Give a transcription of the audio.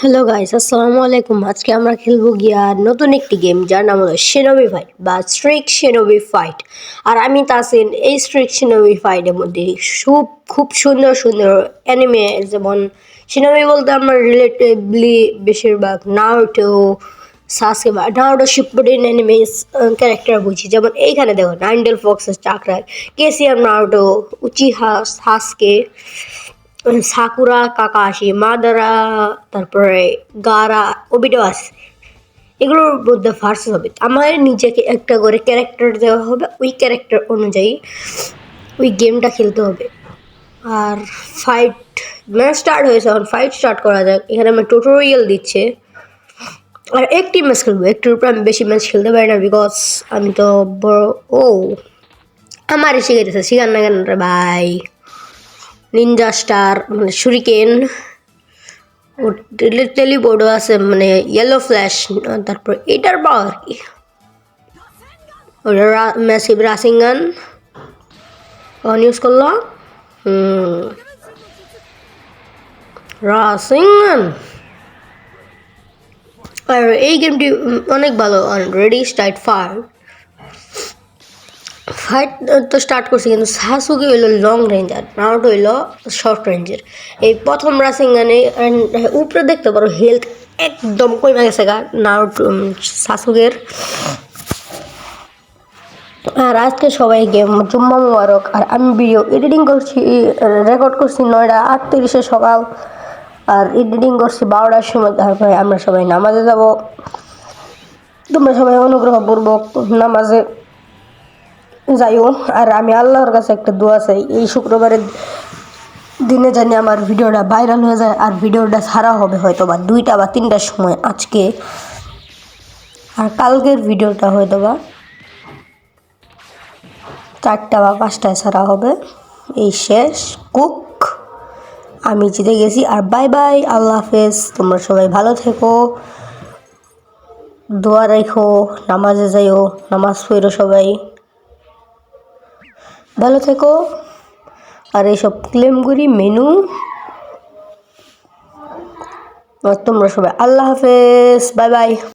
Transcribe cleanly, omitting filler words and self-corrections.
Hello guys, আসসালামু আলাইকুম। আজকে আমরা খেলবো গিয়া নতুন একটি গেম যার নাম হলো শিনোবি ফাইট বা স্ট্রিক শিনোবি ফাইট। আর আমি তাসিন। এই স্ট্রিক শিনোবি ফাইটের মধ্যে খুব সুন্দর সুন্দর অ্যানিমে, যেমন শিনোবি বলতে আমরা রিলেটিভলি বেশিরভাগ নারুটো, সাসকে বা নারুটো শিপুডেন অ্যানিমে ক্যারেক্টার বুঝি। যেমন এইখানে দেখো নাইনডেল ফক্সের চাকরার, কেসিয়াম Naruto, Uchiha সাসকে, sakura Kakashi, Madara, তারপরে গারা, ওবিটো আছে। এগুলোর মধ্যে ভার্সেস হবে। আমার নিজেকে একটা করে ক্যারেক্টার দেওয়া হবে, ওই ক্যারেক্টার অনুযায়ী ওই গেমটা খেলতে হবে। আর ফাইট ম্যাচ স্টার্ট হয়েছে, এখন ফাইট স্টার্ট করা যাক। এখানে আমার টিউটোরিয়াল দিচ্ছে। আর একটি ম্যাচ খেলবো, একটির উপর আমি বেশি ম্যাচ খেলতে পারি না, বিকজ আমি তো বড়। আমারই শিখাইতেছে, শিখান না কেন রে ভাই। নিনজা স্টার মানে শুরিকেন, টেলিপোর্টও আছে, মানে ইয়েলো ফ্ল্যাশ। তারপর এটার পাওয়ার কি, ওটা ম্যাসিভ রাসিংগান অন ইউজ করলো। রাসিংগান। আর এই গেমটি অনেক ভালো। অলরেডি স্টার্ট ফাইট তো স্টার্ট করছি, কিন্তু সাসুকে হইলো লং রেঞ্জ আর নারুটো হইলো শর্ট রেঞ্জের। এই প্রথম রাসিংগানে উপরে দেখতে পারো হেলথ একদম কমে গেছে গা নারুটো সাসুকের। আর আজকে সবাই গেম জুম্মা মুবারক। আর আমি ভিডিও এডিটিং করছি, রেকর্ড করছি 9:38 সকাল, আর এডিটিং করছি 12টার সময়। তারপরে আমরা সবাই নামাজে যাব। তোমরা সবাই অনুগ্রহপূর্বক নামাজে যাইও। আর আমি আল্লাহর কাছে একটা দোয়া চাই, এই শুক্রবারের দিনে জানি আমার ভিডিওটা ভাইরাল হয়ে যায়। আর ভিডিওটা ছাড়া হবে হয়তো বা 2টা বা 3টার সময় আজকে, আর কালকের ভিডিওটা হয়তো বা 4টা বা 5টায় ছাড়া হবে। এই শেষ কুক, আমি জিতে গেছি। আর বাই বাই, আল্লাহ হাফেজ। তোমরা সবাই ভালো থেকো, দোয়া রাখো, নামাজে যাইও, নামাজ পড়ো, সবাই ভালো থেকো। আর এইসব ক্লেমগুলি মেনু, তোমরা সবাই আল্লাহ হাফেজ, বাই বাই।